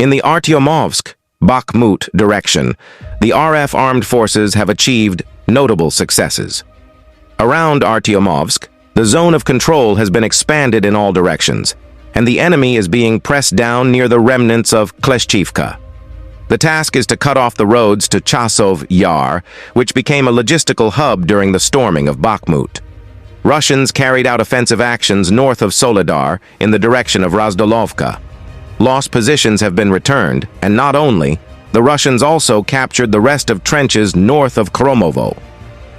In the Artyomovsk, Bakhmut direction, the RF armed forces have achieved notable successes. Around Artyomovsk, the zone of control has been expanded in all directions, and the enemy is being pressed down near the remnants of Kleshchivka. The task is to cut off the roads to Chasov Yar, which became a logistical hub during the storming of Bakhmut. Russians carried out offensive actions north of Soledar in the direction of Razdolovka. Lost positions have been returned, and not only, the Russians also captured the rest of trenches north of Kromovo.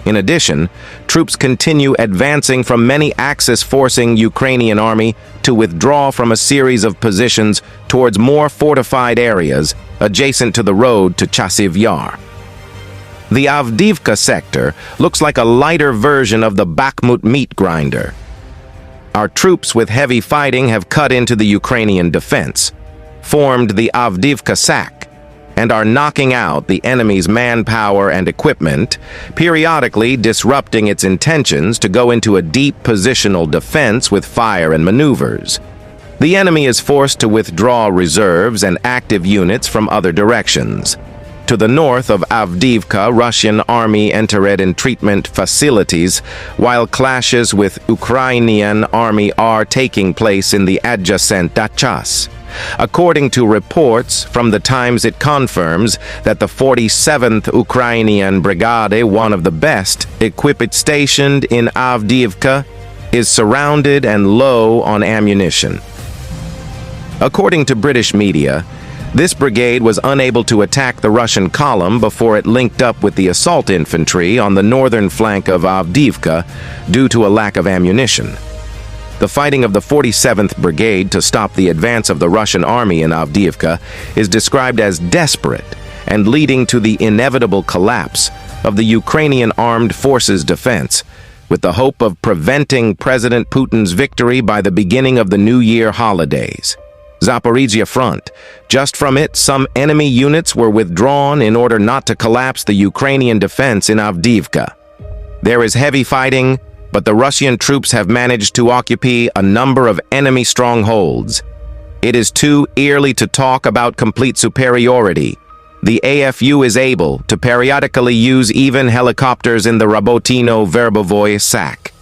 In addition, troops continue advancing from many axes, forcing Ukrainian army to withdraw from a series of positions towards more fortified areas adjacent to the road to Chasiv Yar. The Avdiivka sector looks like a lighter version of the Bakhmut meat grinder. Our troops with heavy fighting have cut into the Ukrainian defense, formed the Avdiivka Sack, and are knocking out the enemy's manpower and equipment, periodically disrupting its intentions to go into a deep positional defense with fire and maneuvers. The enemy is forced to withdraw reserves and active units from other directions. To the north of Avdiivka, Russian army entered in treatment facilities, while clashes with Ukrainian army are taking place in the adjacent Dachas. According to reports from the Times, it confirms that the 47th Ukrainian Brigade, one of the best equipped stationed in Avdiivka, is surrounded and low on ammunition. According to British media, this brigade was unable to attack the Russian column before it linked up with the assault infantry on the northern flank of Avdiivka due to a lack of ammunition. The fighting of the 47th Brigade to stop the advance of the Russian army in Avdiivka is described as desperate and leading to the inevitable collapse of the Ukrainian armed forces' defense, with the hope of preventing President Putin's victory by the beginning of the New Year holidays. Zaporizhia front. Just from it, some enemy units were withdrawn in order not to collapse the Ukrainian defense in Avdiivka. There is heavy fighting, but the Russian troops have managed to occupy a number of enemy strongholds. It is too early to talk about complete superiority. The AFU is able to periodically use even helicopters in the Rabotino-Verbovoy Sack.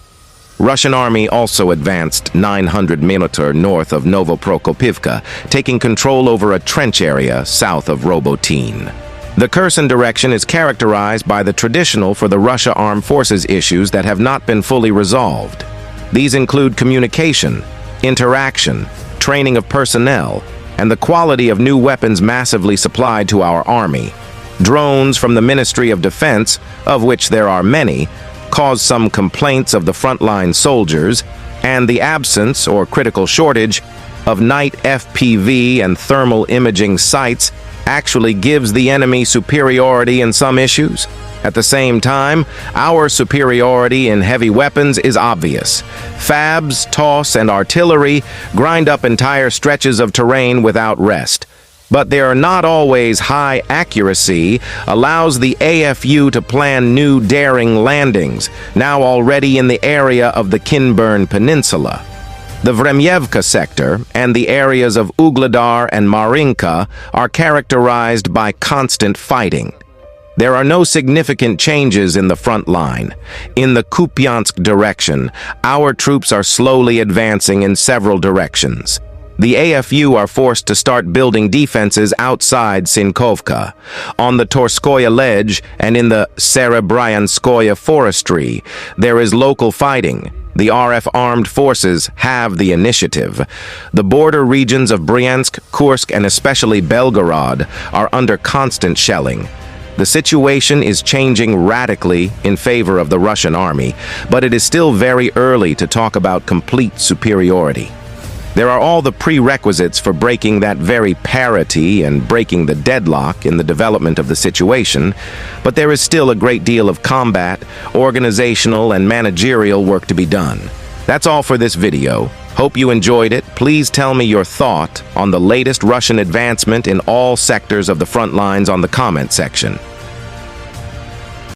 Russian army also advanced 900 meters north of Novoprokopivka, taking control over a trench area south of Robotin. The Kherson direction is characterized by the traditional for the Russia armed forces issues that have not been fully resolved. These include communication, interaction, training of personnel, and the quality of new weapons massively supplied to our army. Drones from the Ministry of Defense, of which there are many, cause some complaints of the frontline soldiers, and the absence or critical shortage of night FPV and thermal imaging sites actually gives the enemy superiority in some issues. At the same time, our superiority in heavy weapons is obvious. Fabs, TOS, and artillery grind up entire stretches of terrain without rest. But their not always high accuracy allows the AFU to plan new daring landings, now already in the area of the Kinburn Peninsula. The Vremyevka sector and the areas of Ugledar and Marinka are characterized by constant fighting. There are no significant changes in the front line. In the Kupiansk direction, our troops are slowly advancing in several directions. The AFU are forced to start building defenses outside Sinkovka, on the Torskoye Ledge and in the Serebryanskoye forestry. There is local fighting. The RF armed forces have the initiative. The border regions of Bryansk, Kursk, and especially Belgorod are under constant shelling. The situation is changing radically in favor of the Russian army, but it is still very early to talk about complete superiority. There are all the prerequisites for breaking that very parity and breaking the deadlock in the development of the situation, but there is still a great deal of combat, organizational, and managerial work to be done. That's all for this video. Hope you enjoyed it. Please tell me your thought on the latest Russian advancement in all sectors of the front lines on the comment section.